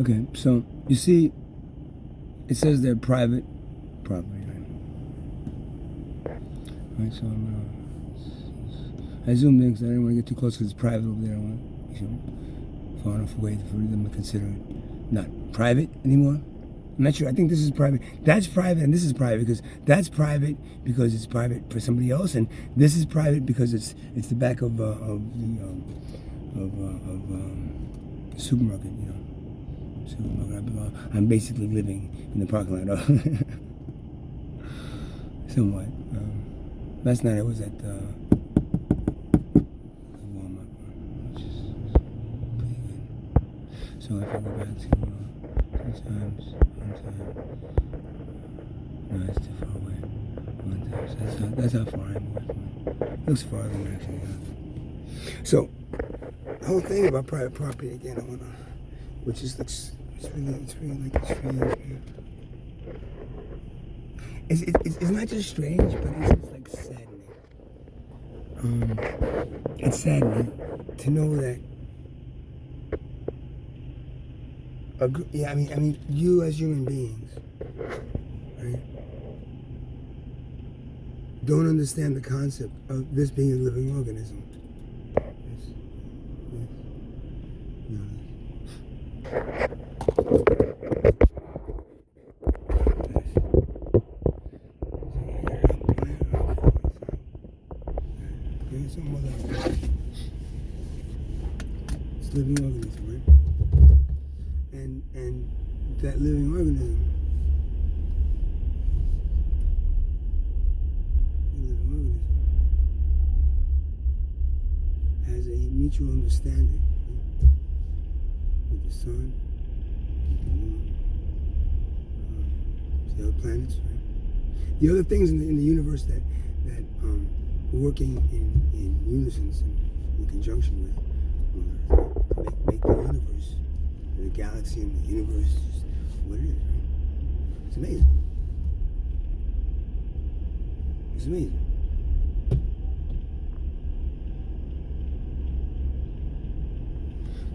Okay, so you see, it says they're private property, right? Right, so I zoomed in because I didn't want to get too close because it's private over there. I want to, far enough away for them to consider it not private anymore. I'm not sure. I think this is private. That's private, and this is private because that's private because it's private for somebody else, and this is private because it's the back of the supermarket. Supermarket. I'm basically living in the parking lot. Somewhat. Last night I was at Walmart, which is pretty good. So if I go back to sometimes, one time, no, it's too far away. One time, so that's how far I am away from it. It looks farther than actually. So the whole thing about private property again, I wanna, which is it's really it's not just strange, but it's like saddening. It's saddening to know that. I mean, you as human beings, right, don't understand the concept of this being a living organism. It's a living organism, right? And that living organism has a mutual understanding, right, with the sun, with the moon, the other planets, right? The other things in the universe that working in unison and in conjunction with make the universe, and the galaxy and the universe just what it is, right? It's amazing. It's amazing.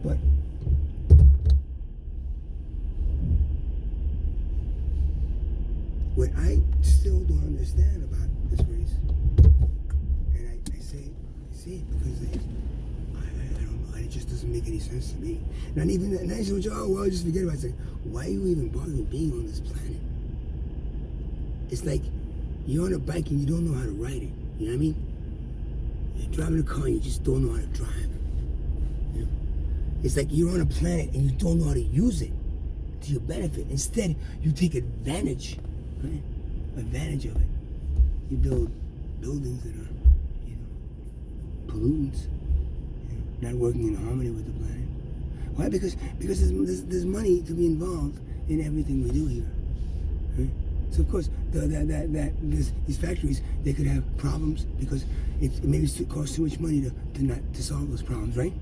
But what I still don't understand about this race, and I say it because I don't know, it just doesn't make any sense to me. Not even that nice with oh well, just forget about it. It's like, why are you even bothering being on this planet? It's like you're on a bike and you don't know how to ride it. You know what I mean? You're driving a car and you just don't know how to drive. You know? It's like you're on a planet and you don't know how to use it to your benefit. Instead, you take advantage, right? Advantage of it. You build buildings that are, pollutants, not working in harmony with the planet. Why? Because there's money to be involved in everything we do here. Right? So of course, these factories, they could have problems because it maybe costs too much money to solve those problems, right?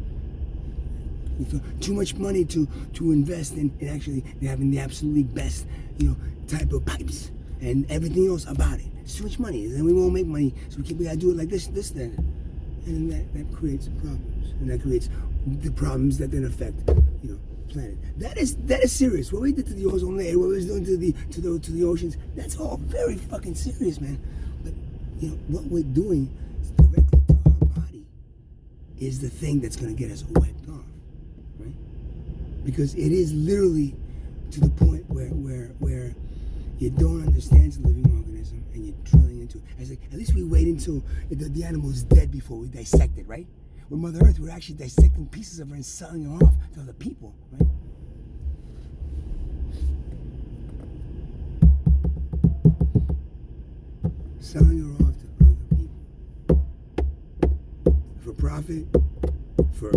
Too much money to invest in actually having the absolutely best, type of pipes and everything else about it. It's too much money, and then we won't make money, so we gotta do it like this, then. And that creates problems, and that creates the problems that then affect, planet. That is serious. What we did to the ozone layer, what we're doing to the oceans, that's all very fucking serious, man. But what we're doing directly to our body is the thing that's gonna get us wiped off, right? Because it is literally to the point where you don't understand the living organism and you're drilling into it. It's like, at least we wait until the animal is dead before we dissect it, right? With Mother Earth, we're actually dissecting pieces of her and selling her off to other people, right? Selling her off to other people. For profit, for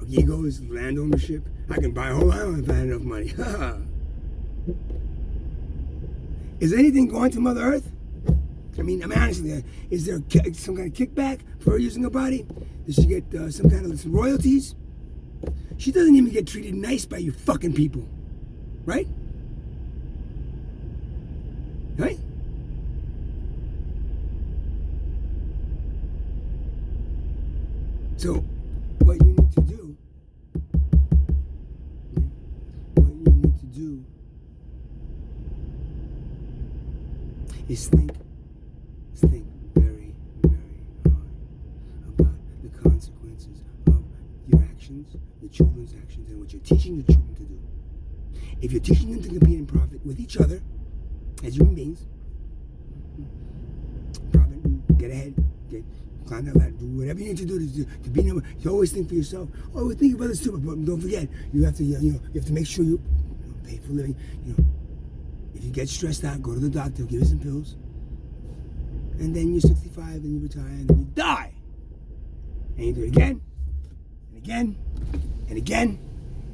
egos, land ownership. I can buy a whole island if I had enough money. Is anything going to Mother Earth? I mean, honestly, is there some kind of kickback for her using her body? Does she get some kind of royalties? She doesn't even get treated nice by you fucking people, right? Right? So, what you need to do, what you is think very, very hard about the consequences of your actions, your children's actions, and what you're teaching your children to do. If you're teaching them to compete and profit with each other as human beings, profit, get ahead, climb that ladder, do whatever you need to do to be able to always think for yourself. Always think about this too, but don't forget, you have to, you have to make sure you pay for living. If you get stressed out, go to the doctor, give you some pills, and then you're 65, and you retire, and then you die. And you do it again, and again, and again,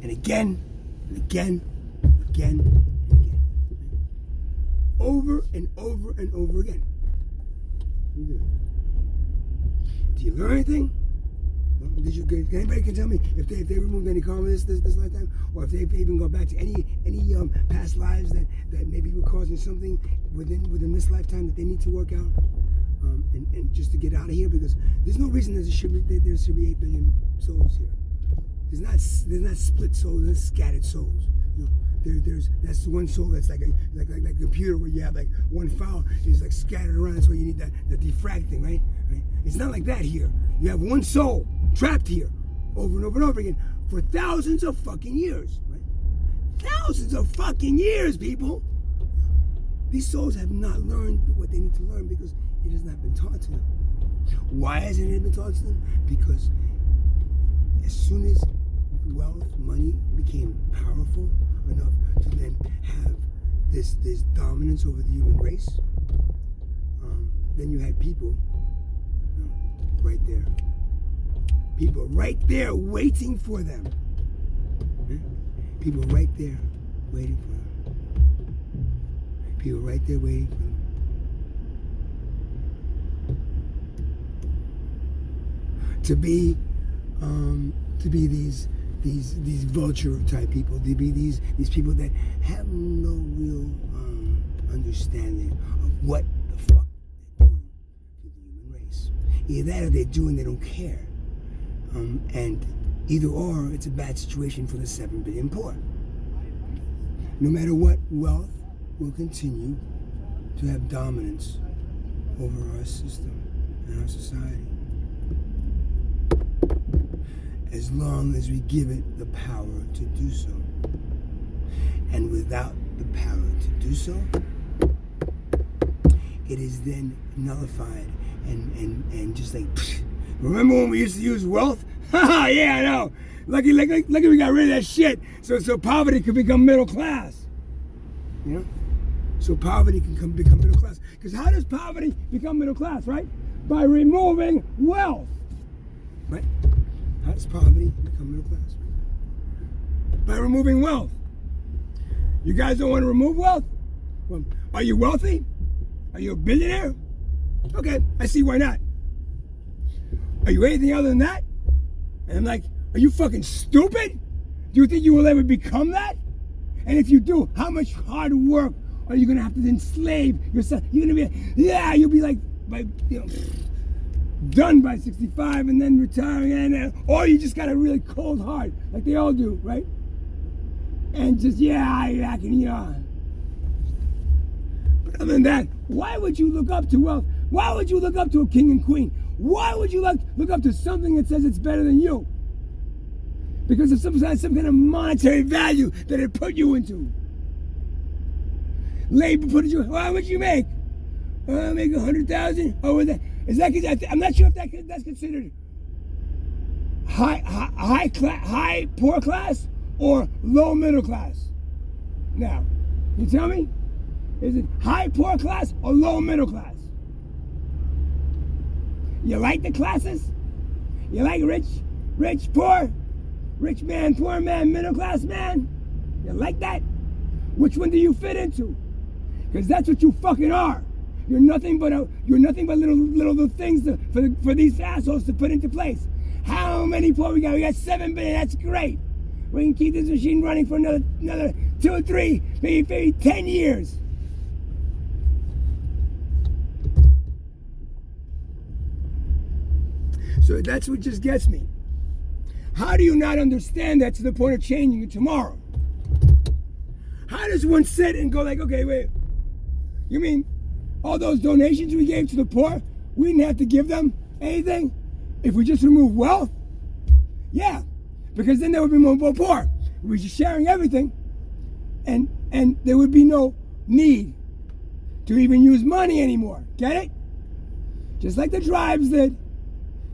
and again, and again, and again, and again. Over and over and over again. You do it. Do you learn anything? Anybody can tell me if they removed any karma this lifetime, or if they've even gone back to any past lives that maybe were causing something within this lifetime that they need to work out, and just to get out of here, because there's no reason there should be 8 billion souls here. There's not split souls, there's scattered souls. That's the one soul that's like a computer where you have like one file is like scattered around. That's why you need that defracting, right? It's not like that here. You have one soul trapped here over and over and over again for thousands of fucking years, right? Thousands of fucking years, people. These souls have not learned what they need to learn because it has not been taught to them. Why hasn't it been taught to them? Because as soon as wealth, money became powerful enough to then have this dominance over the human race, then you had people right there. People right there waiting for them. People right there waiting for them. People right there waiting for them. To be these vulture type people, to be these people that have no real understanding of what the fuck they're doing to the human race. Either that or they're doing, they don't care. And either or, it's a bad situation for the 7 billion poor. No matter what, wealth will continue to have dominance over our system and our society, as long as we give it the power to do so. And without the power to do so, it is then nullified and just like, pfft. Remember when we used to use wealth? Haha, yeah, I know. Lucky we got rid of that shit. So poverty could become middle class. You know? So poverty can become middle class. Because how does poverty become middle class, right? By removing wealth. Right? How does poverty become middle class? By removing wealth. You guys don't want to remove wealth? Well, are you wealthy? Are you a billionaire? Okay, I see why not. Are you anything other than that? And I'm like, are you fucking stupid? Do you think you will ever become that? And if you do, how much hard work are you gonna have to enslave yourself? You're gonna be, you'll be like, done by 65 and then retiring, or you just got a really cold heart, like they all do, right? And just, I can. But other than that, why would you look up to wealth? Why would you look up to a king and queen? Why would you look up to something that says it's better than you? Because of some kind of monetary value that it put you into. Labor put you. How much you make? I make 100,000. Oh, is that? I'm not sure if that's considered high poor class or low middle class. Now, you tell me, is it high poor class or low middle class? You like the classes? You like rich, poor, rich man, poor man, middle class man? You like that? Which one do you fit into? Because that's what you fucking are. You're nothing but little things for these assholes to put into place. How many poor we got? We got 7 billion. That's great. We can keep this machine running for another 2 or 3, maybe 10 years. So that's what just gets me. How do you not understand that to the point of changing it tomorrow? How does one sit and go like, okay, wait, you mean all those donations we gave to the poor, we didn't have to give them anything if we just remove wealth? Yeah, because then there would be more poor. We're just sharing everything, and there would be no need to even use money anymore. Get it? Just like the tribes did,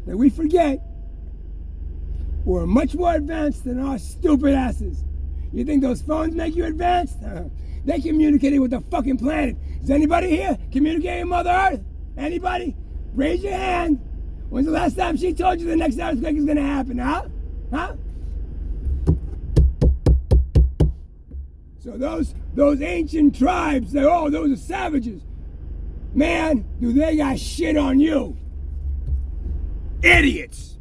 that we forget were much more advanced than our stupid asses. You think those phones make you advanced? They communicated with the fucking planet. Is anybody here communicating with Mother Earth? Anybody? Raise your hand. When's the last time she told you the next earthquake is gonna happen, huh? Huh? So those ancient tribes, those are savages. Man, do they got shit on you. Idiots.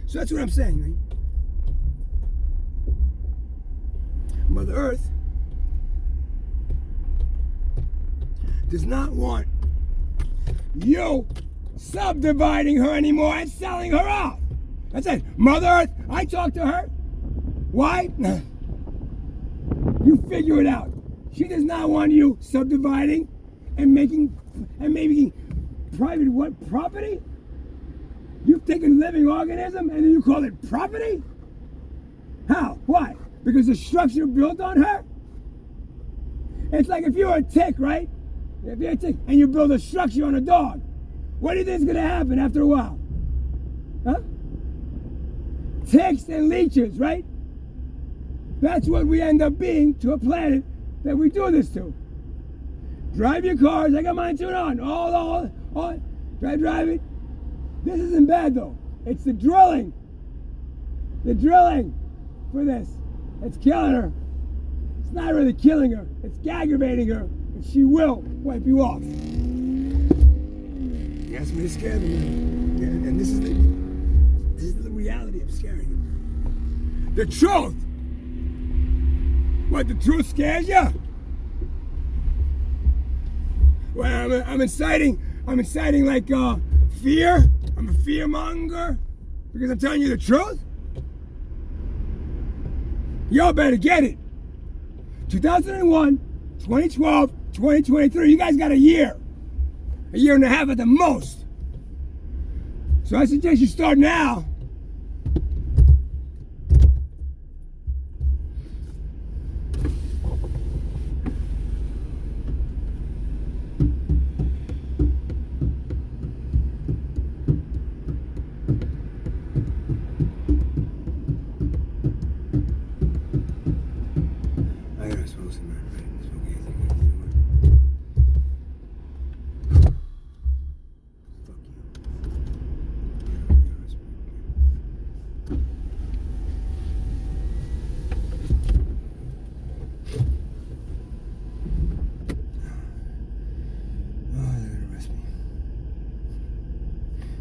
So that's what I'm saying, right? Mother Earth does not want you subdividing her anymore and selling her off. That's it. Mother Earth, I talked to her. Why? You figure it out. She does not want you subdividing and making private what? Property? You've taken a living organism and then you call it property? How? Why? Because the structure built on her? It's like if you're a tick, right? If you're a tick and you build a structure on a dog, what do you think is going to happen after a while? Huh? Ticks and leeches, right? That's what we end up being to a planet that we do this to. Drive your cars. I got mine tuned on. All. Drive it. This isn't bad though. It's the drilling. The drilling for this. It's killing her. It's not really killing her. It's aggravating her. And she will wipe you off. You asked me to scare them. Yeah, and this is the reality of scaring them. The truth. What, the truth scares you? Well, I'm inciting like fear. I'm a fear monger because I'm telling you the truth. Y'all better get it. 2001, 2012, 2023. You guys got a year and a half at the most. So I suggest you start now.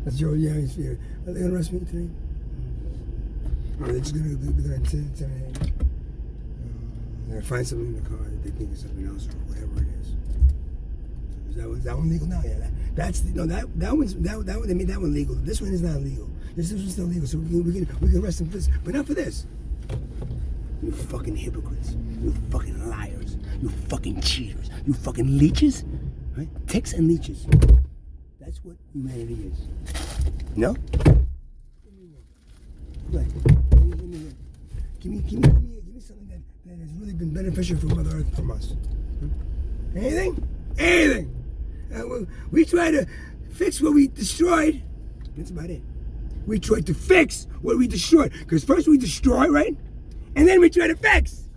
That's your fear. Are they gonna arrest me today? Or are they just gonna intimidate me? They're gonna find something in the car that they think is something else or whatever it is. So is that one legal now? Yeah, that one legal. This one is not legal. This one's still legal, so we can arrest them for this, but not for this. You fucking hypocrites. You fucking liars. You fucking cheaters. You fucking leeches. Right? Ticks and leeches. That's what humanity is. No? Give me something that has really been beneficial for Mother Earth from us. Anything? Anything. We try to fix what we destroyed. That's about it. We tried to fix what we destroyed. Because first we destroy, right? And then we try to fix.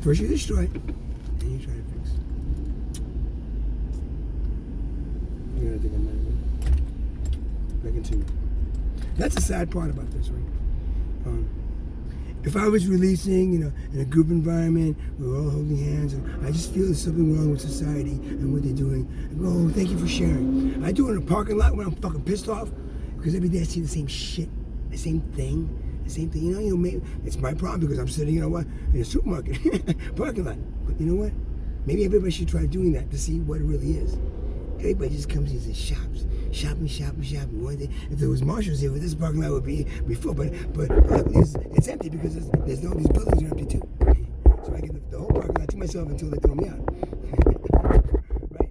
First you destroy, then you try to fix. I gotta think I'm not continue. That's the sad part about this, right? If I was releasing, in a group environment, we were all holding hands, and I just feel there's something wrong with society and what they're doing. I go, oh, thank you for sharing. I do it in a parking lot when I'm fucking pissed off, because every day I see the same shit, the same thing. Maybe it's my problem because I'm sitting, in a supermarket parking lot. But you know what? Maybe everybody should try doing that to see what it really is. Everybody just comes in and shops. shopping. One day, if there was Marshalls here, this parking lot would be full. But it's empty because there's no, these buildings are empty too. So I get the whole parking lot to myself until they throw me out. Right?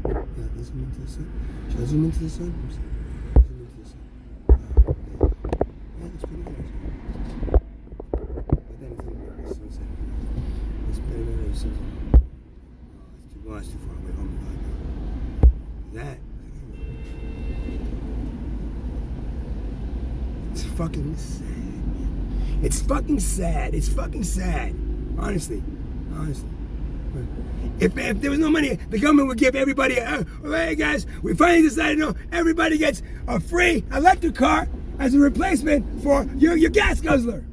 Yeah, let's zoom into the sun. Should I zoom into the sun? Zoom into the sun. Yeah, that's pretty good. But then it's in the sunset. It's better than the sunset. It's too far away. Oh my God. That. It's fucking sad, man. It's fucking sad. It's fucking sad. Honestly. If there was no money, the government would give everybody, hey guys, we finally decided, no, everybody gets a free electric car as a replacement for your gas guzzler.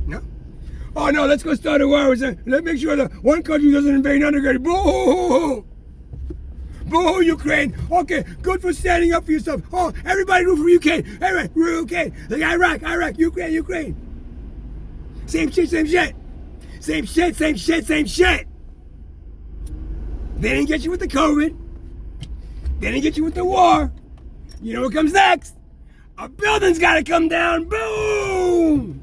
No? Oh no, let's go start a war. Let's make sure that one country doesn't invade another country. Boo! Boo, Ukraine. Okay, good for standing up for yourself. Oh, everybody root for Ukraine. Everybody, Ukraine. Like Iraq, Ukraine. Same shit. Same shit. They didn't get you with the COVID. They didn't get you with the war. You know what comes next? A building's gotta come down. Boom!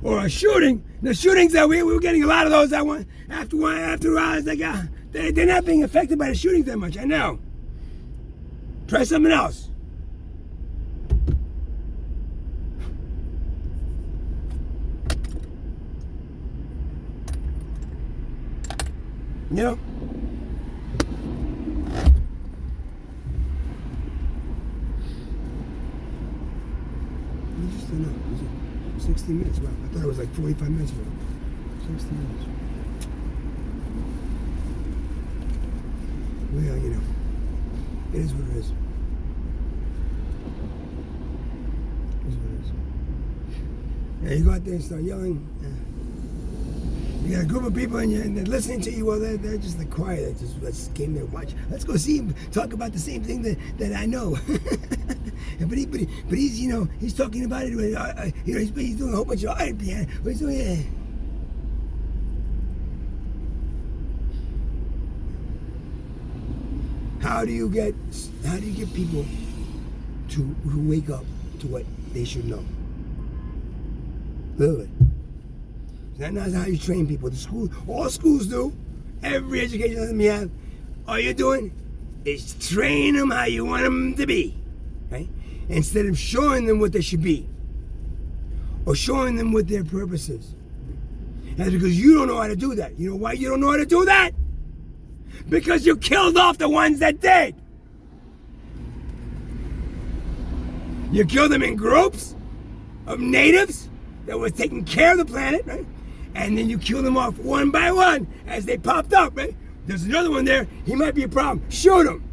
Or a shooting. The shootings that we were getting a lot of those that one after a while, it's like they're not being affected by the shootings that much. I know. Try something else. You know? You just don't know. 60 minutes. Wow. I thought it was like 45 minutes ago. 60 minutes. Well, you know, it is what it is. It is what it is. Yeah, you go out there and start yelling. You got a group of people and they're listening to you. Well, they're just the choir that just came there and watch. Let's go see him talk about the same thing that I know. but he's, you know, he's talking about it. You know, he's doing a whole bunch of art piano. But he's doing it. How do you get people to wake up to what they should know? Literally. That's not how you train people. All schools do. Every education system you have, all you're doing is train them how you want them to be, right? Instead of showing them what they should be, or showing them what their purpose is. That's because you don't know how to do that. You know why you don't know how to do that? Because you killed off the ones that did. You killed them in groups of natives that was taking care of the planet, right? And then you kill them off one by one as they popped up, right? There's another one there, he might be a problem. Shoot him.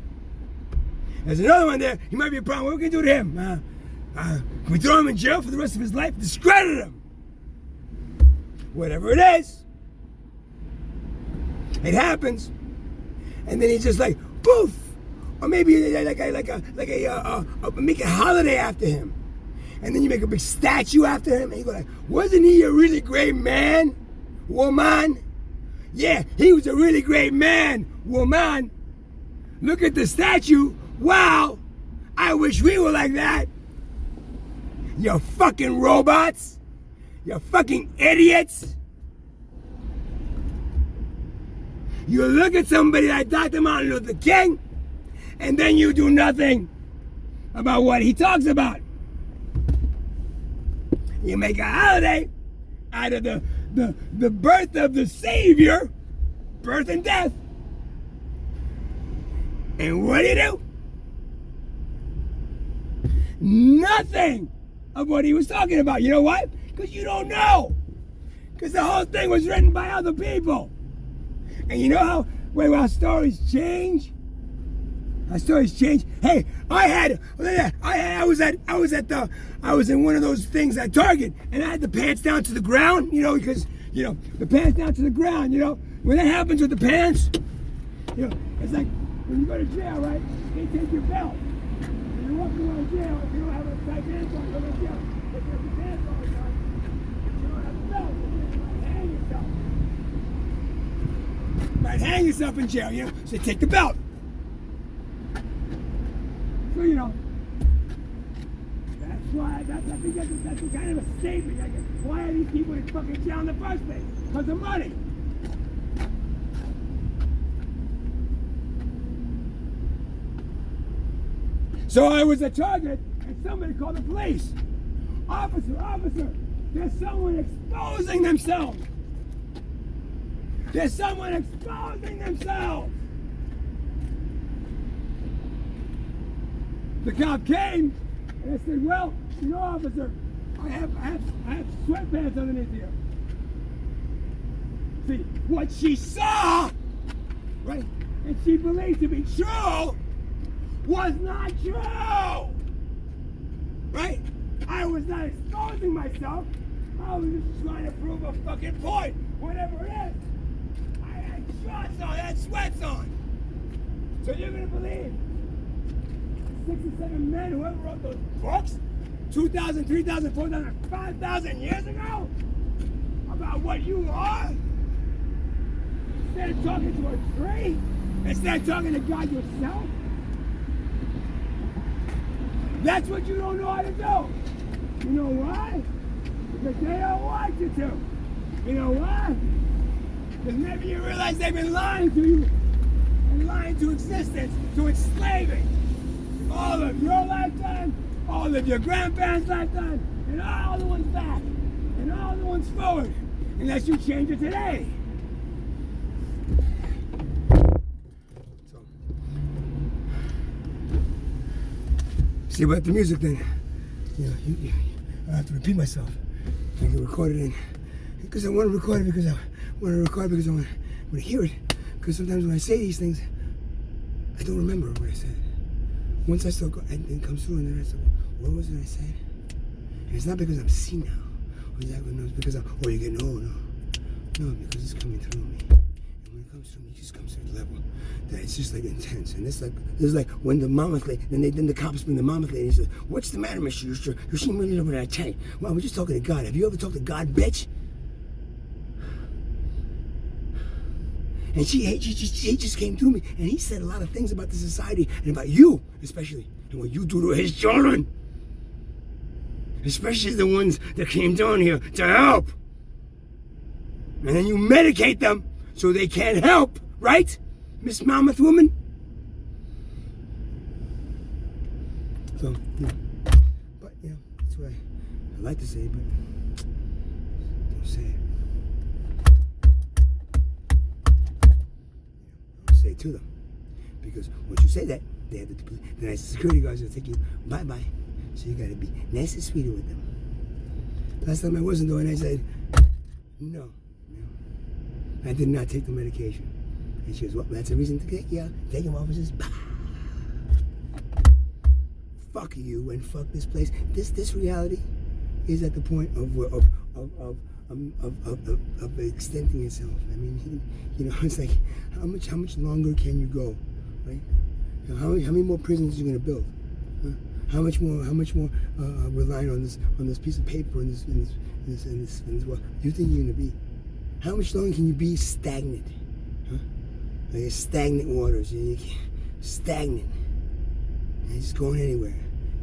There's another one there, he might be a problem. What are we gonna do to him? Can we throw him in jail for the rest of his life? Discredit him. Whatever it is. It happens. And then he's just like, poof. Or maybe make a holiday after him. And then you make a big statue after him, and you go like, wasn't he a really great man, woman? Yeah, he was a really great man, woman. Look at the statue. Wow, I wish we were like that. You fucking robots. You fucking idiots. You look at somebody like Dr. Martin Luther King, and then you do nothing about what he talks about. You make a holiday out of the birth of the Savior, birth and death. And what do? Nothing of what he was talking about. You know what? Because you don't know. Because the whole thing was written by other people. And you know how when our stories change? Our stories change. Hey, I was in one of those things at Target, and I had the pants down to the ground, you know, because, you know, the pants down to the ground, you know. When that happens with the pants, you know, it's like when you go to jail, right? They take your belt. And you're walking around jail, if you don't have a tight pants on, you go to jail. If you have your pants on, you don't have a belt, you might hang yourself. You might hang yourself in jail, you know. So they take the belt. So, you know, that's why, I think that's a kind of a statement. Like, why are these people in fucking jail in the first place? Because of money. So I was a target, and somebody called the police. Officer, there's someone exposing themselves. There's someone exposing themselves. The cop came, and I said, well, you know, officer, I have sweatpants underneath here. See, what she saw, right, and she believed to be true, was not true, right? I was not exposing myself. I was just trying to prove a fucking point, whatever it is. I had shorts on, I had sweats on. So you're gonna believe 6 or 7 men, whoever wrote those books, 2,000, 3,000, 4,000, 5,000 years ago, about what you are? Instead of talking to a tree, instead of talking to God yourself, that's what you don't know how to do. You know why? Because they don't want you to. You know why? Because maybe you realize they've been lying to you and lying to existence, to enslaving all of your lifetime, all of your grandparents' lifetime, and all the ones back, and all the ones forward, unless you change it today. See about the music then, you know, I have to repeat myself. I can record it in, because I want to record it because I want to record it because I want to hear it. Because sometimes when I say these things, I don't remember what I said. Once I start, and it comes through, and then I say, what was it I said? And it's not because I'm senile, or exactly, no, it's because you're getting old, no, because it's coming through me. And when it comes through me, it just comes to a level that it's just like intense. And it's like when the mammoth lady, then the cops bring the mammoth lady and he says, what's the matter, Mr. Rooster? You seem really over that tank. Well, we're just talking to God. Have you ever talked to God, bitch? And he just came through me, and he said a lot of things about the society and about you, especially, and what you do to his children. Especially the ones that came down here to help. And then you medicate them so they can't help, right, Miss Mammoth Woman? So, you know, but, you know, that's what I like to say, but don't say it. Say it to them, because once you say that, they have the nice security guards will take you bye-bye. So you gotta be nice and sweet with them. Last time I wasn't doing, I said, no, I did not take the medication. And she goes, well, that's a reason to take him officers. Bah. Fuck you and fuck this place. This reality is at the point of extending itself. I mean, you know, it's like, how much longer can you go, right? You know, how many more prisons are you gonna build? Huh? How much more relying on this piece of paper and this what you think you're gonna be? How much longer can you be stagnant? Huh? Like stagnant waters, you can't, stagnant. And it's going anywhere.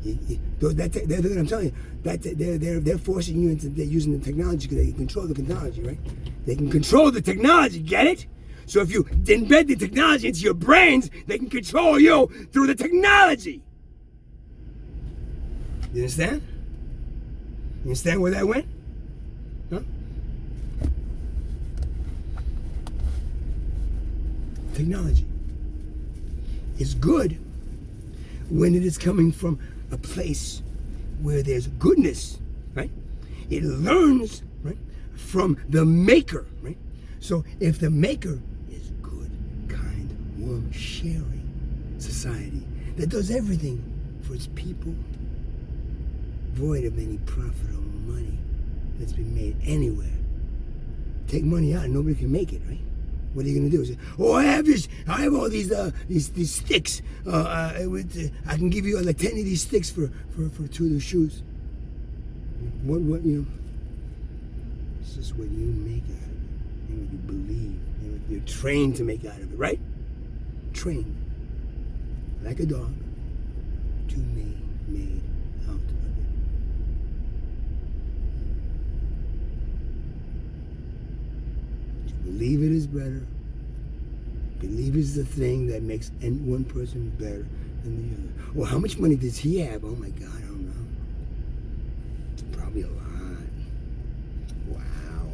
That's what I'm telling you. They're forcing you into using the technology because they can control the technology, right? They can control the technology, get it? So if you embed the technology into your brains, they can control you through the technology. You understand? You understand where that went? Huh? Technology is good when it is coming from a place where there's goodness, right? It learns, right, from the maker, right? So if the maker is good, kind, warm, sharing society that does everything for its people, void of any profit or money that's been made anywhere. Take money out and nobody can make it, right? What are you gonna do? Say, oh, I have all these sticks. I can give you like 10 of these sticks for 2 of the shoes. What you know? It's just what you make out of it. and what you believe, and what you're trained to make out of it, right? Trained, like a dog, to be made out of it. To believe it is better. Believe is the thing that makes one person better than the other. Well, how much money does he have? Oh my God, I don't know. Probably a lot. Wow.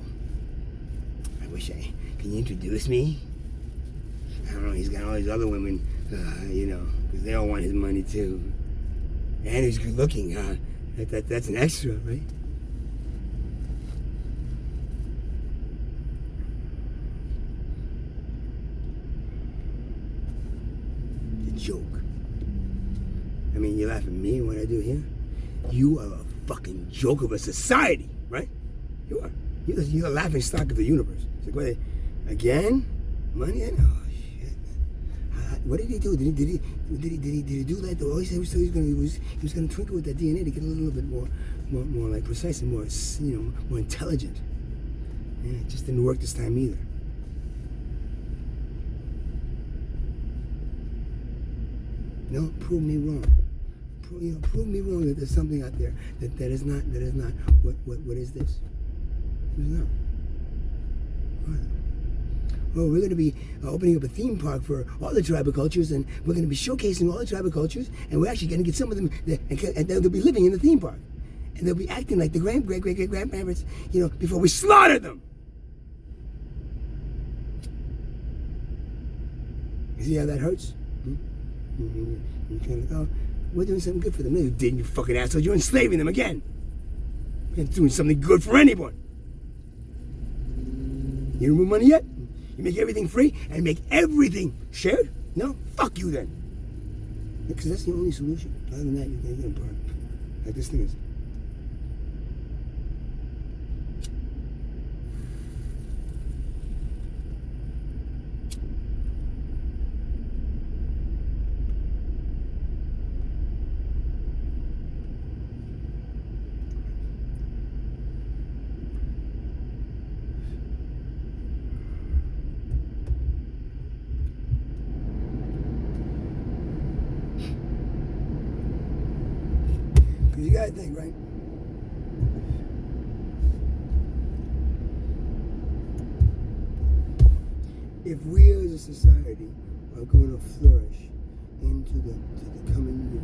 I wish can you introduce me? I don't know, he's got all these other women, because they all want his money too. And he's good looking, that's an extra, right? Joke. I mean, you laugh at me and what I do here? You are a fucking joke of a society, right? You are. You're a laughing stock of the universe. It's like, what, again? Money? Oh, shit. What did he do? Did he do that? Oh, he said he was gonna twinkle with that DNA to get a little bit more like precise and more, more intelligent. Yeah, it just didn't work this time either. No, prove me wrong. Prove me wrong that there's something out there that is not. What is this? It's not. What? Well, we're going to be opening up a theme park for all the tribal cultures, and we're going to be showcasing all the tribal cultures, and we're actually going to get some of them, and they'll be living in the theme park, and they'll be acting like the great-great-great-grandparents, before we slaughter them. You see how that hurts? You're trying to go, we're doing something good for them. No, you didn't, you fucking asshole. You're enslaving them again. You're not doing something good for anyone. You remove money yet? You make everything free and make everything shared? No? Fuck you then. Because that's the only solution. Other than that, you're going to get burned. Like this thing is. You gotta think, right? If we as a society are going to flourish into the coming years,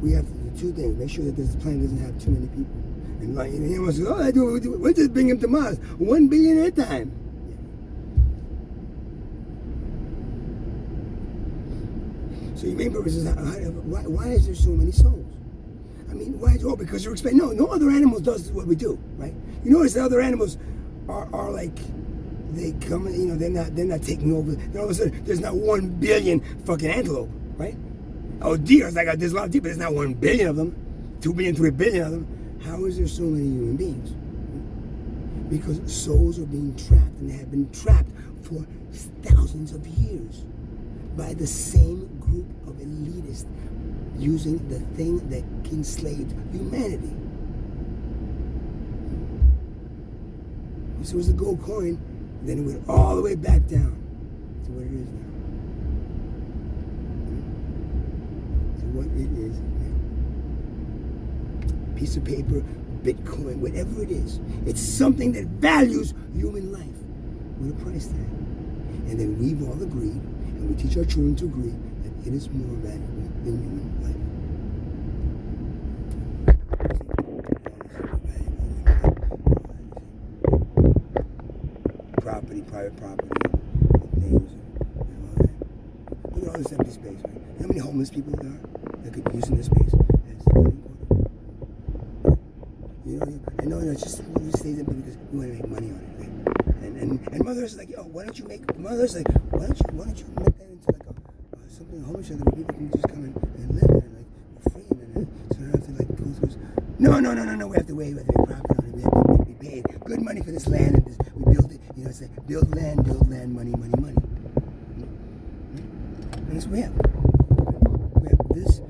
we have to do two things. Make sure that this planet doesn't have too many people. And like, everyone says, oh, we're just bringing them to Mars. 1 billion at a time. So your main purpose is, why is there so many souls? I mean, why? Oh, because you're expecting. No other animal does what we do, right? You notice the other animals are like, they come, they're not taking over. Then all of a sudden, there's not 1 billion fucking antelope, right? Oh, deer, it's like there's a lot of deer, but there's not 1 billion of them, 2 billion, 3 billion of them. How is there so many human beings? Because souls are being trapped, and they have been trapped for thousands of years by the same group of elitists, using the thing that enslaved humanity. So it was the gold coin, then it went all the way back down to what it is now. To what it is now. Piece of paper, Bitcoin, whatever it is. It's something that values human life with a price tag. And then we've all agreed, and we teach our children to agree, that it is more valuable than human life. Private property, and things, and all that. Look at all this empty space, right? You know how many homeless people there are that could be using this space as living quarters? I know it just stays empty because we want to make money on it, right? And mothers like, why don't you make that into like a something, a homeless shelter where people can just come in and live in it, like for free, and so they don't have to like go through. No, we have to wait, we have to make profit on it, we have to be paid good money for this land, and we build it. It's like build land, money. And that's what we have. We have this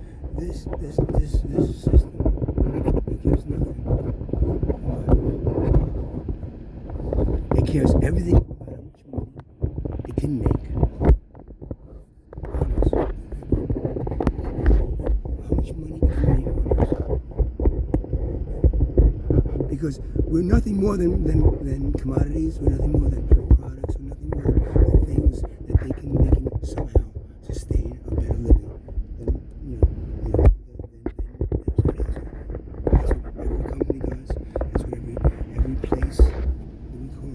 system. It cares nothing. It cares everything about can make. How much money can we make on this? Because we're nothing more than commodities, we're nothing more than products, we're nothing more than things that they can somehow sustain a better living than that's what every company does. That's what every place that we call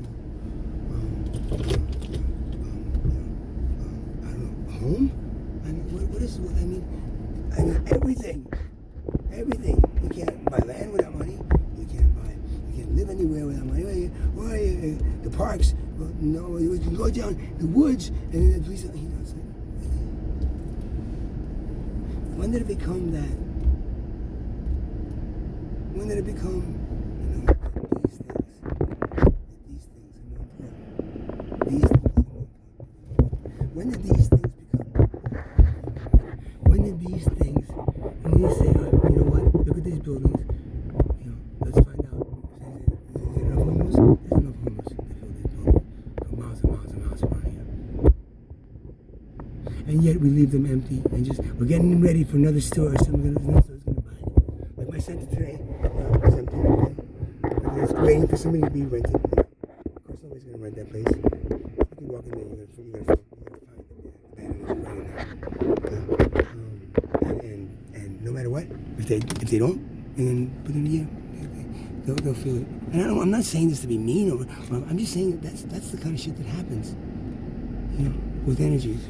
I don't know, home. I mean, what is what I mean? Everything. You can't buy land without money. You can't live anywhere without money. The parks. Well, no, you can go down the woods and then the police. When did it become that? When did it become, these things are more important? These things are more important. When did these things become? When did these things? And we say, you know what? Look at these buildings. Let's find out. Is there enough homeless? There's enough homeless to fill these buildings for miles and miles and miles around here. And yet we leave them empty and we're getting them ready for another store or something. Another store's going to buy it. Like my center today, it's empty. It's waiting for somebody to be rented. Of course, nobody's going to rent that place. You can walk in there, you're going to find it. And no matter what, if they don't, and then within a year, they'll feel it. And I'm not saying this to be mean, or I'm just saying that's the kind of shit that happens, with energies.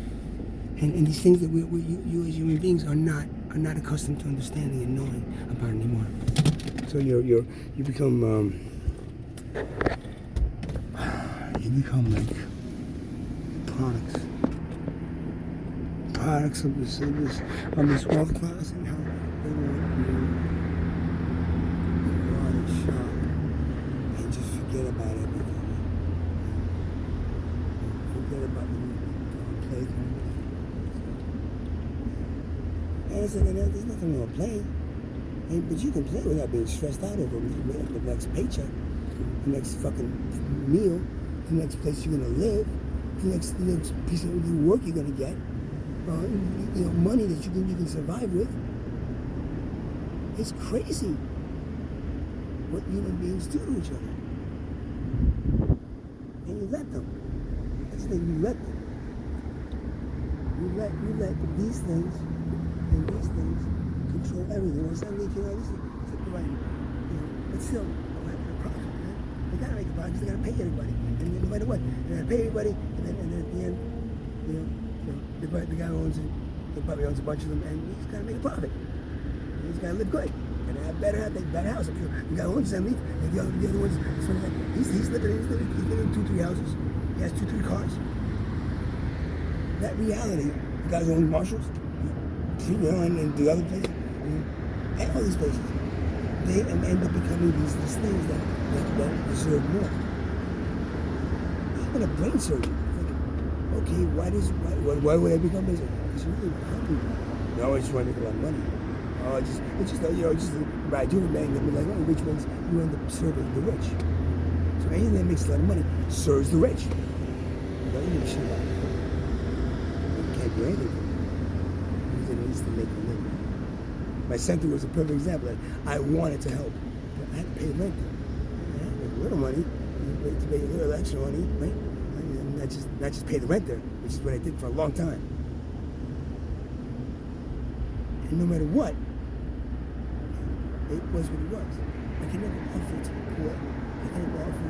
And these things that you as human beings are not accustomed to understanding and knowing about anymore. So you become like products of this wealth class, and how they want you to go out and shop and just forget about everything. Forget about the play. And there's nothing wrong with playing, but you can play without being stressed out over the next paycheck, the next fucking meal, the next place you're gonna live, the next piece of work you're gonna get, money that you can survive with. It's crazy what human beings do to each other, and you let them. That's the thing, you let them. You let these things. And these things control everything. Or suddenly, this is providing, but still, they're making a profit, man. They gotta make a profit because they gotta pay everybody. And then no matter what, they gotta pay everybody, and then at the end, the guy who owns it, he probably owns a bunch of them, and he's gotta make a profit. And he's gotta live good. And have better house, I'm sure. The guy who owns them, and the other ones, sort of like, he's living in 2-3 houses. He has 2-3 cars. That reality, the guys who own Marshalls, and the other places, and all these places, they end up becoming these things that deserve more. Even a brain surgeon, okay, why would I become business? Because you really want to help people. You always trying to make a lot of money. Just by doing that, they'll be like, rich ones, you end up serving the rich. So anything that makes a lot of money serves the rich. You don't give a shit about it. You can't do anything. At least to make a living. My center was a perfect example. I wanted to help, but I had to pay rent. I had to make a little money, to pay a little extra money, right? And not just pay the rent there, which is what I did for a long time. And no matter what, it was what it was. I can never offer to the poor. I can never offer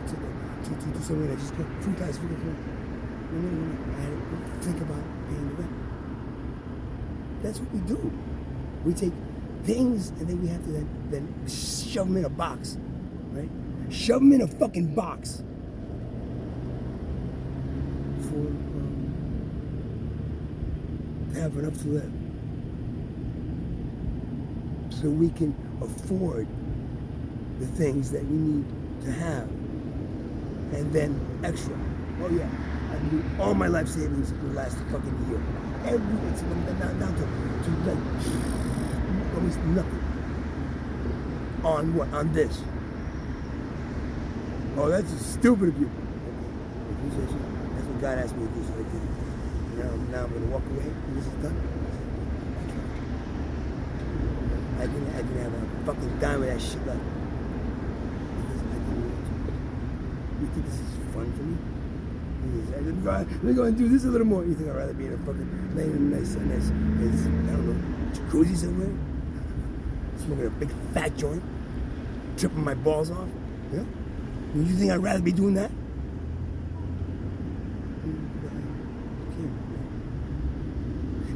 to someone that just got free class, free class. I had to think about paying the rent. That's what we do. We take things and then we have to then shove them in a box, right? Shove them in a fucking box for to have enough to live, so we can afford the things that we need to have, and then extra. Oh yeah, I do all my life savings will last a fucking year. It's down to like almost nothing. On what? On this. Oh, that's just stupid of you. Okay. That's what God asked me to do, so I did it. Now I'm gonna walk away when this is done. I didn't have a fucking dime of that shit left. Because I didn't want to. You think this is fun for me? Let me go and do this a little more. You think I'd rather be in a fucking laying in a nice, I don't know, jacuzzi somewhere? Smoking a big fat joint? Tripping my balls off? Yeah? You think I'd rather be doing that?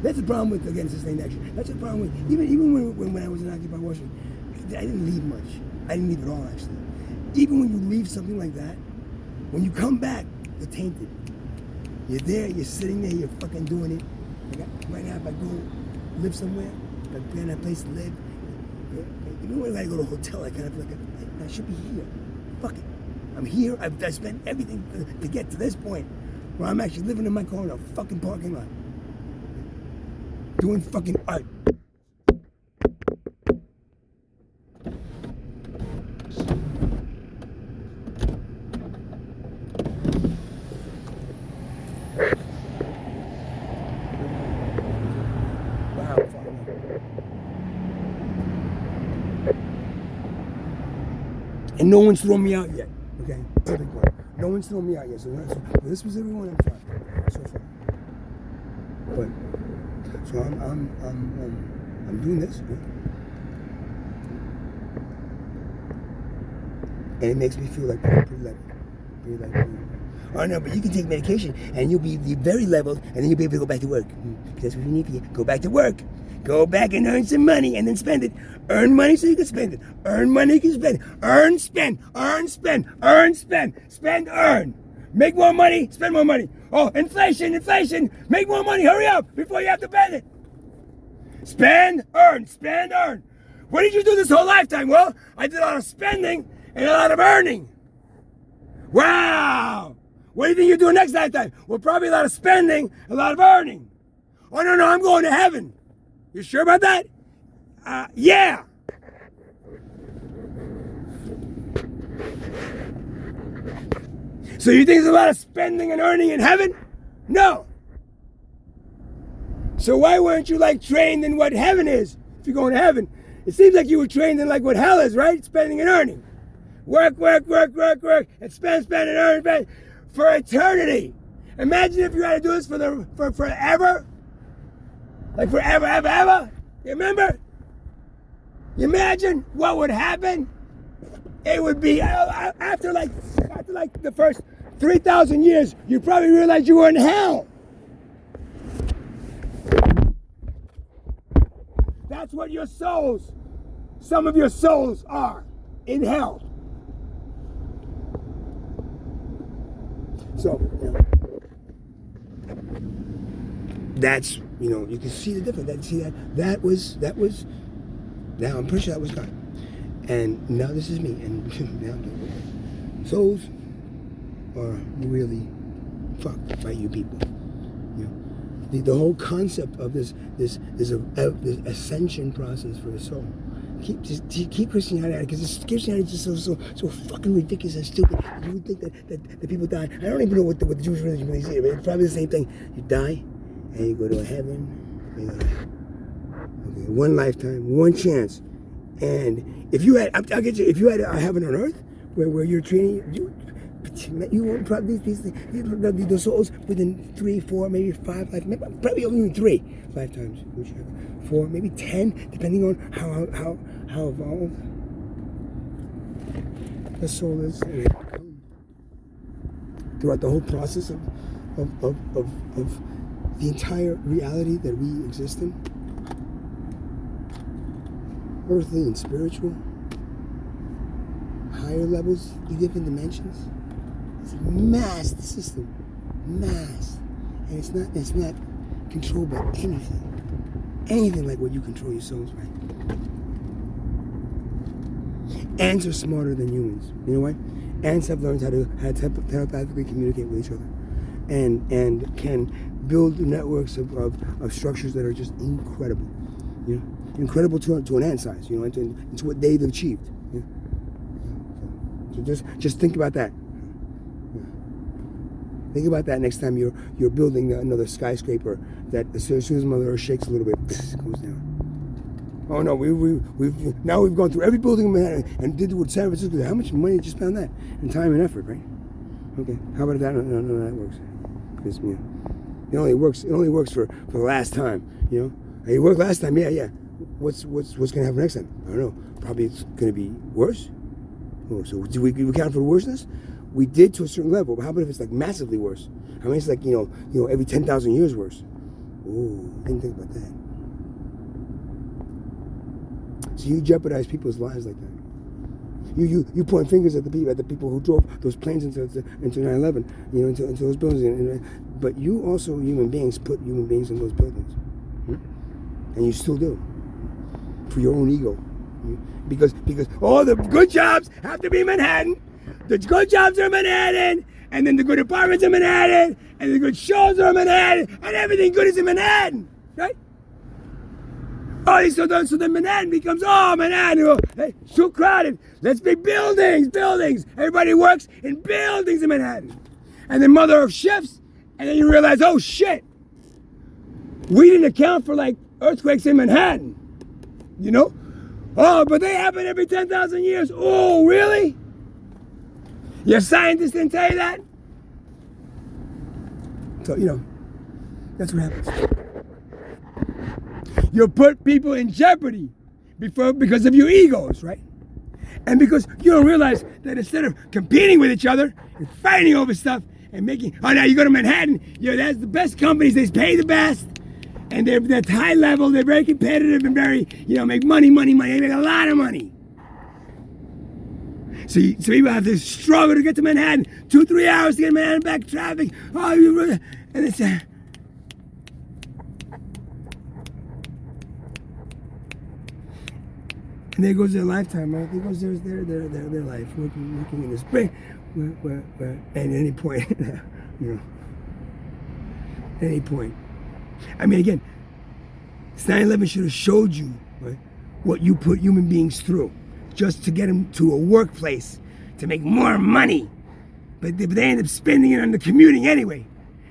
That's the problem with, again, sustained action. That's the problem with, even when I was in Occupy Wall Street, I didn't leave much. I didn't leave at all, actually. Even when you leave something like that, when you come back, you're tainted. You're there, you're sitting there, you're fucking doing it. Right now, if I go live somewhere, if I plan a place to live, even when I go to a hotel, I kind of feel like I should be here. Fuck it. I'm here. I spent everything to get to this point where I'm actually living in my car in a fucking parking lot. Doing fucking art. And no one's thrown me out yet. Okay, no one's thrown me out yet. So this was everyone. I'm fine so far. But so I'm doing this, and it makes me feel like I'm pretty level. Oh no, but you can take medication and you'll be very leveled, and then you'll be able to go back to work. That's what you need for you. Go back to work. Go back and earn some money and then spend it. Earn money so you can spend it. Earn money you can spend it. Earn, spend. Earn, spend. Earn, spend. Spend, earn. Make more money, spend more money. Oh, inflation. Make more money, hurry up before you have to spend it. Spend, earn. Spend, earn. What did you do this whole lifetime? Well, I did a lot of spending and a lot of earning. Wow. What do you think you do next lifetime? Well, probably a lot of spending, a lot of earning. Oh, no, I'm going to heaven. You sure about that? Yeah. So you think there's a lot of spending and earning in heaven? No. So why weren't you trained in what heaven is if you're going to heaven? It seems like you were trained in what hell is, right? Spending and earning. Work, and spend and earn for eternity. Imagine if you had to do this for forever. Like forever, ever. You remember? You imagine what would happen? It would be after the first 3,000 years, you probably realize you were in hell. That's what some of your souls are, in hell. So, that's, you can see the difference. That was, now I'm pretty sure that was God. And now this is me. And now souls are really fucked by you people. The whole concept of this ascension process for the soul. Keep Christianity out, because Christianity is just so fucking ridiculous and stupid. You would think that the people die. I don't even know what the Jewish religion believes either, but it's probably the same thing. You die, and you go to a heaven. Okay, one lifetime, one chance. And if you had a heaven on earth where you're training, you won't probably the souls within 3, 4, maybe 5 lifetimes, probably only 3 lifetimes, 4, maybe 10, depending on how evolved the soul is. Throughout the whole process of the entire reality that we exist in, earthly and spiritual, higher levels, the different dimensions. It's a mass system, and it's not controlled by anything like what you control your souls by. Ants are smarter than humans. You know why? Ants have learned how to telepathically communicate with each other, and can build networks of structures that are just incredible. Incredible to an ant size. And to what they've achieved. So just think about that. Think about that next time you're building another skyscraper that as soon as Mother Earth shakes a little bit, it goes down. Oh no, we've now gone through every building in Manhattan and did what San Francisco did. How much money did you spend on that? And time and effort, right? Okay, how about if that? None of that works. Because it only works for the last time. You know, hey, it worked last time. Yeah. What's gonna happen next time? I don't know. Probably it's gonna be worse. Oh, so do we account for the worseness? We did to a certain level, but how about if it's like massively worse? I mean, it's like you know every 10,000 years worse. Ooh, I didn't think about that. So you jeopardize people's lives like that. You point fingers at the people who drove those planes into 9/11, into those buildings, but you also human beings put human beings in those buildings, and you still do for your own ego, because all the good jobs have to be Manhattan. The good jobs are Manhattan, and then the good apartments are Manhattan, and the good shows are Manhattan, and everything good is in Manhattan, right? Oh, so then Manhattan becomes, Manhattan, hey, too crowded. Let's make buildings. Everybody works in buildings in Manhattan. And then Mother Earth shifts, and then you realize, oh shit, we didn't account for like earthquakes in Manhattan, Oh, but they happen every 10,000 years. Oh, really? Your scientists didn't tell you that? So, that's what happens. You put people in jeopardy because of your egos, right? And because you don't realize that instead of competing with each other and fighting over stuff and now you go to Manhattan, that's the best companies, they pay the best, and they're high level, they're very competitive and very, make money, they make a lot of money. So people have to struggle to get to Manhattan, 2-3 hours to get to Manhattan, back traffic, and it's and there goes their lifetime, right? There goes their life, working in the spring, where at any point, any point. I mean, again, 9/11 should have showed you, right, what you put human beings through, just to get them to a workplace, to make more money. But they end up spending it on the commuting anyway.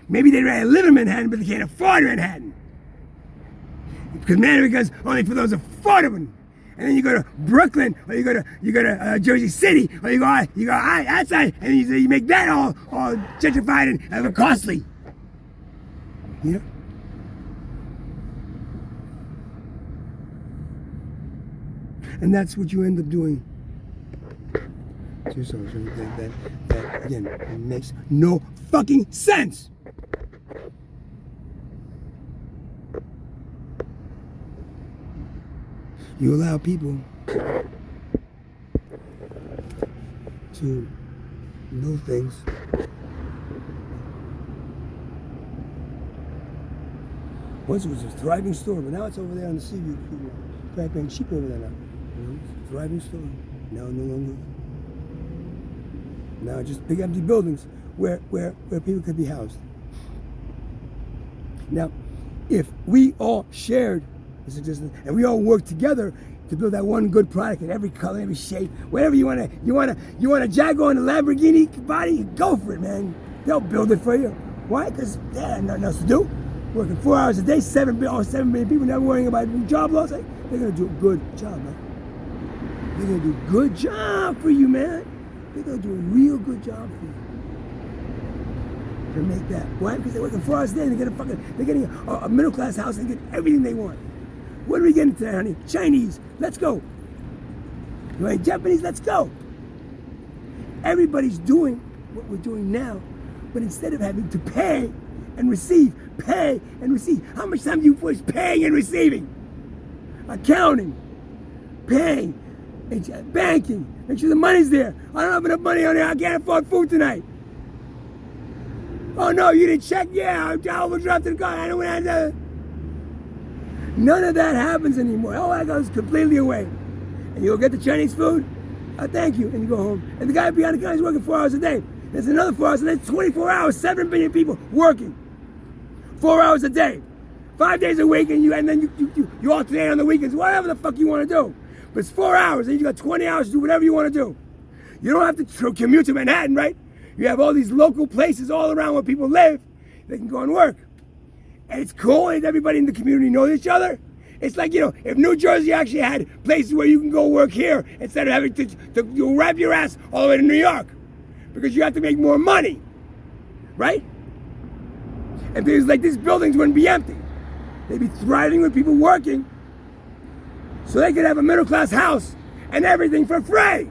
Maybe they'd rather live in Manhattan, but they can't afford Manhattan. Because Manhattan goes only for those affordable. And then you go to Brooklyn, or you go to Jersey City, or you go outside, and you make that all gentrified and costly. And that's what you end up doing to yourself. That again makes no fucking sense. You allow people to do things once it was a thriving store, but now it's over there on the Seaview, paying cheap over there now. Thriving store. Now no longer. Now just big empty buildings where people could be housed. Now, if we all shared this existence and we all worked together to build that one good product in every color, every shape, whatever you want a Jaguar and a Lamborghini body, go for it, man. They'll build it for you. Why? Because they have nothing else to do. Working 4 hours a day, 7 million people, never worrying about job loss. They're gonna do a good job, man. They're gonna do a good job for you, man. They're gonna do a real good job for you. To make that. Why? Because they're working 4 hours a day. They're getting a middle class house and get everything they want. What are we getting today, honey? Chinese. Let's go. You ain't Japanese. Let's go. Everybody's doing what we're doing now, but instead of having to pay and receive, how much time do you waste paying and receiving? Accounting, paying, banking, make sure the money's there. I don't have enough money on there. I can't afford food tonight. Oh no, you didn't check? Yeah, I overdrafted the car. I don't want to. None of that happens anymore. All that goes completely away. And you go get the Chinese food. Thank you, and you go home. And the guy behind the counter is working 4 hours a day. There's another 4 hours a day. 24 hours. 7 billion people working. 4 hours a day. 5 days a week, and then you alternate on the weekends, whatever the fuck you want to do. But it's 4 hours, and you got 20 hours to do whatever you want to do. You don't have to commute to Manhattan, right? you have all these local places all around where people live. They can go and work. And it's cool, and everybody in the community knows each other. It's like, if New Jersey actually had places where you can go work here instead of having to wrap your ass all the way to New York. Because you have to make more money. Right? And things like these buildings wouldn't be empty. They'd be thriving with people working. So they could have a middle class house and everything for free.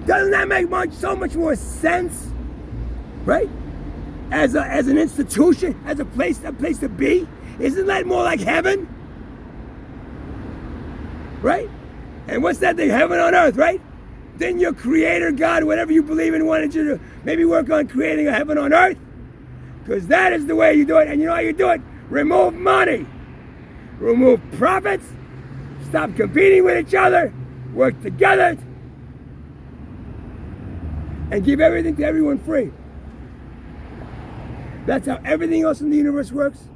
Doesn't that make so much more sense? Right? As an institution, as a place to be? Isn't that more like heaven? Right? And what's that thing? Heaven on earth, right? Then your creator, God, whatever you believe in, wanted you to maybe work on creating a heaven on earth? Because that is the way you do it. And you know how you do it? Remove money. Remove profits. Stop competing with each other. Work together. And give everything to everyone free. That's how everything else in the universe works.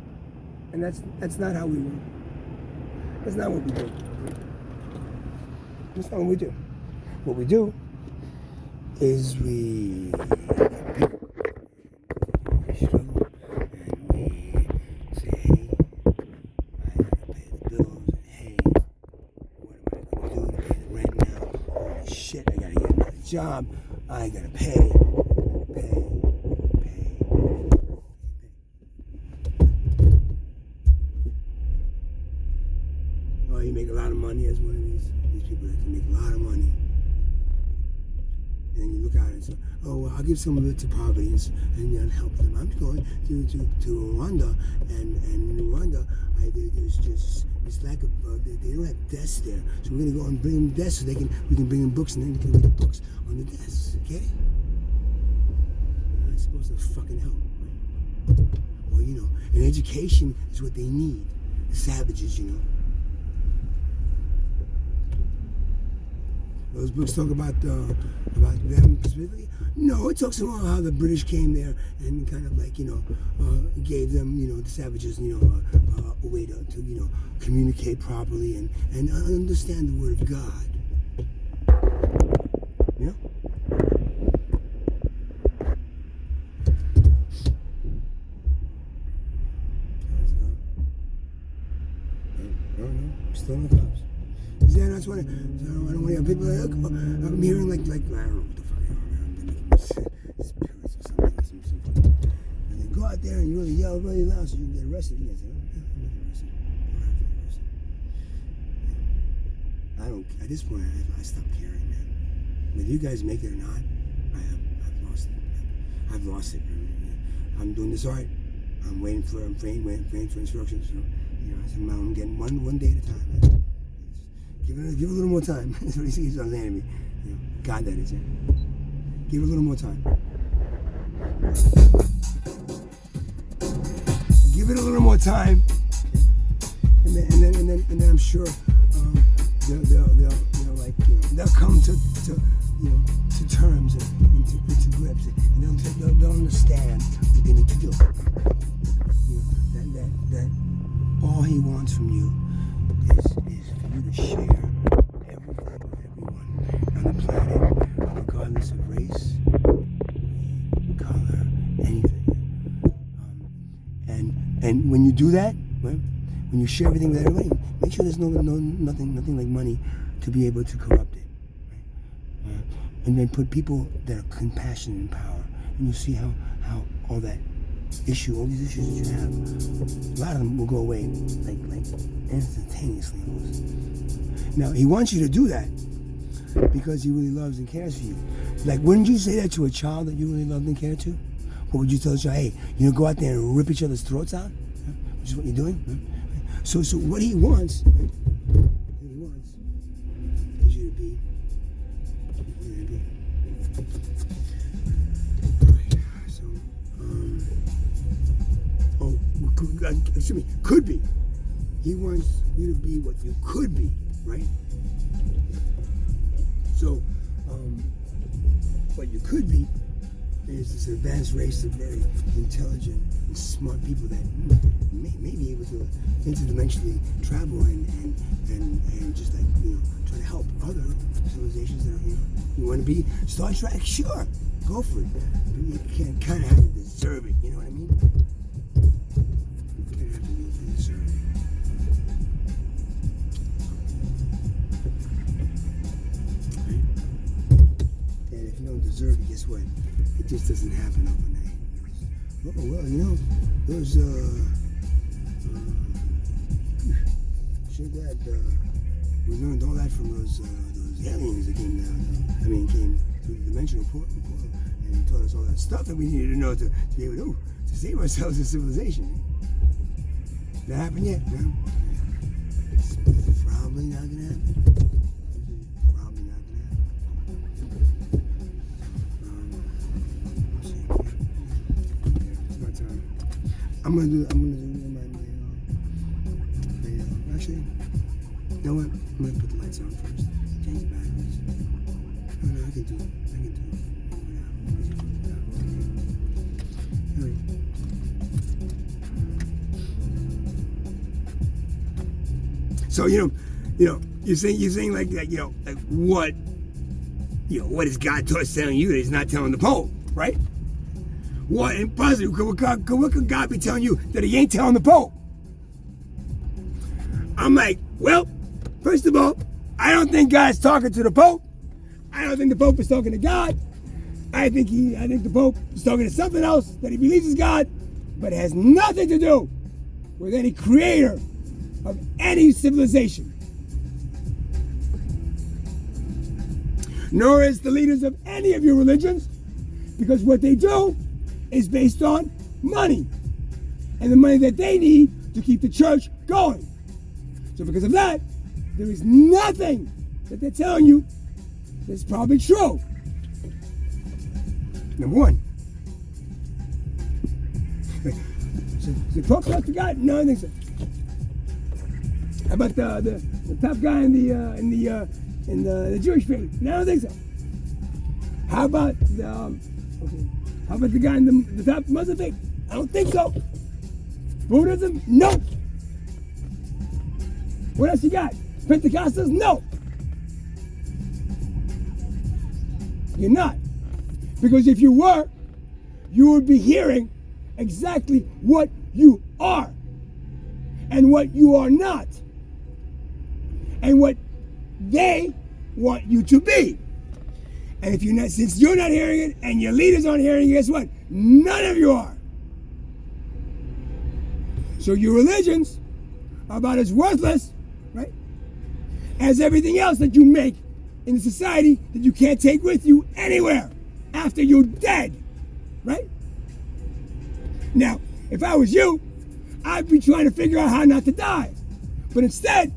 And that's not how we work. That's not what we do. That's not what we do. What we do is we struggle and we say, hey, I gotta pay the bills, and hey, what am I gonna do to pay the rent now? Holy shit, I gotta get another job. I gotta pay. Oh, you make a lot of money as one of these people that can make a lot of money. And then you look out and say, oh, well, I'll give some of it to poverty and help them. I'm going to Rwanda, and in Rwanda, there's just this lack of, they don't have desks there. So we're going to go and bring them desks so we can bring them books, and then they can read the books on the desks, okay? That's supposed to fucking help, right? Well, and education is what they need. The savages, Those books talk about them specifically? No, it talks about how the British came there and kind of like, gave them, the savages, a way to communicate properly and understand the word of God. No, still in the cops. Yeah, that's what I don't want to have people like, I'm hearing like, I don't know what the fuck they are, man. Spirits or something. And they go out there and you really yell really loud so you can get arrested. You guys say, oh, I'm not arrested. I don't have to get arrested. Yeah. At this point, I stopped caring, man. Whether you guys make it or not, I've lost it. I've lost it. I'm doing this art. I'm waiting for instructions. So, I said, I'm getting one day at a time, man. Give it a little more time. That's what he keeps on saying to me. God, that is it. Give it a little more time. Give it a little more time, and then I'm sure they'll come to terms and to grips, and they'll understand what they need to do. That all he wants from you is for you to share everything with everyone on the planet, regardless of race, color, anything. And when you do that, right, when you share everything with everybody, make sure there's nothing like money to be able to corrupt it. Right? And then put people that are compassionate in power, and you'll see how all that all these issues that you have, a lot of them will go away like instantaneously almost. Now, he wants you to do that because he really loves and cares for you. Like, wouldn't you say that to a child that you really loved and cared to? What would you tell the child? Hey, go out there and rip each other's throats out? Which is what you're doing? So what he wants, is you to be. Could be. He wants you to be what you could be, right? So, what you could be is this advanced race of very intelligent and smart people that may be able to interdimensionally travel and just try to help other civilizations that are, you want to be Star Trek? Sure. go for it. But you can't kind of have to deserve it. You know what I mean? You have to really deserve it. Right? And if you don't deserve it, guess what? It just doesn't happen overnight. Oh well, you know, those sure that we learned all that from those aliens that came down. Came through the dimensional portal and taught us all that stuff that we needed to know to be able to save ourselves as civilization. That happened yet? No. It's probably not gonna happen. Probably not gonna happen. It's my time. I'm gonna do my actually, you know what? I'm gonna put the lights on first. Change the batteries. No, I can do it. Yeah. So you're saying like that, like what is God telling you that He's not telling the Pope, right? What in positive? What could God be telling you that He ain't telling the Pope? I'm like, well, first of all, I don't think God's talking to the Pope. I don't think the Pope is talking to God. I think the Pope is talking to something else that he believes is God, but it has nothing to do with any creator of any civilization. Nor is the leaders of any of your religions, because what they do is based on money and the money that they need to keep the church going. So because of that, there is nothing that they're telling you that's probably true. Number one. So the Pope talks to God? No, I think so. How about the top guy in the Jewish faith? No, I don't think so. How about the guy in the top Muslim faith? I don't think so. Buddhism? No. What else you got? Pentecostals? No. You're not. Because if you were, you would be hearing exactly what you are and what you are not and what they want you to be. And if you're not, since you're not hearing it and your leaders aren't hearing it, guess what? None of you are. So your religions are about as worthless, right, as everything else that you make in the society that you can't take with you anywhere after you're dead, right? Now, if I was you, I'd be trying to figure out how not to die. But instead,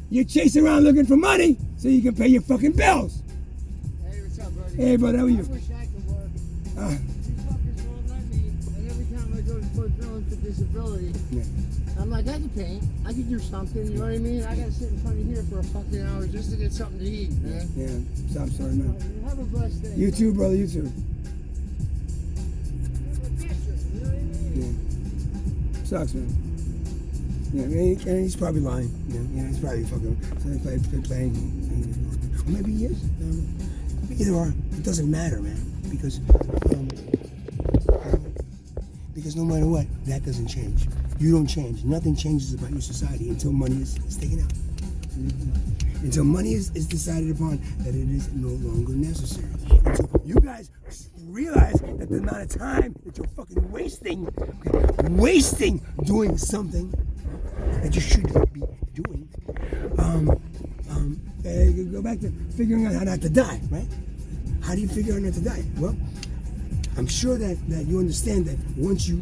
you're chasing around looking for money so you can pay your fucking bills. Hey, what's up, buddy? Hey, brother, how are you? I wish I could work. These fuckers won't let me, and every time I go to put bills for disability, Yeah. I'm like, I can paint, I can do something, you know what I mean? I gotta sit in front of here for a fucking hour just to get something to eat, man. Yeah, so I'm sorry, man. Have a blessed day. You too, brother, you too. You know what I mean? Yeah. Sucks, man. Yeah, and he's probably lying. Yeah, he's probably fucking playing. Or maybe he is. Either or, it doesn't matter, man. Because no matter what, that doesn't change. You don't change. Nothing changes about your society until money is taken out. Until money is decided upon that it is no longer necessary. Until you guys realize that the amount of time that you're fucking wasting doing something that you should be doing, go back to figuring out how not to die, right? How do you figure out not to die? Well, I'm sure that you understand that once you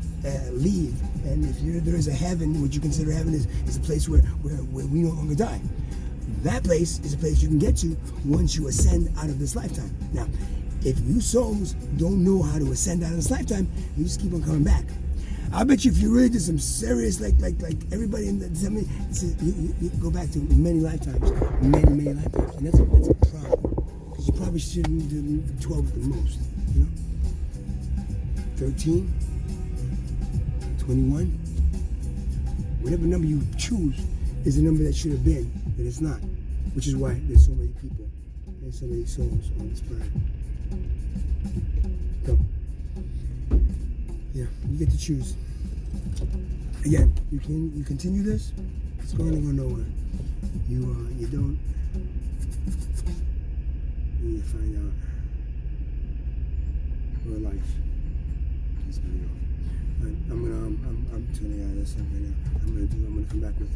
leave, and if there is a heaven, what you consider heaven is a place where we no longer die. That place is a place you can get to once you ascend out of this lifetime. Now, if you souls don't know how to ascend out of this lifetime, you just keep on coming back. I bet you if you really did some serious, like everybody in the, you go back to many lifetimes, many lifetimes, and that's a problem. Because you probably shouldn't do 12 at the most, you know? 13, 21, whatever number you choose is the number that should have been, but it's not. Which is why there's so many people and so many souls on this planet. You get to choose. Again, you continue this, it's going to go nowhere. You don't. You need to find out where life is going to go. I'm tuning out of this stuff right now. I'm gonna come back with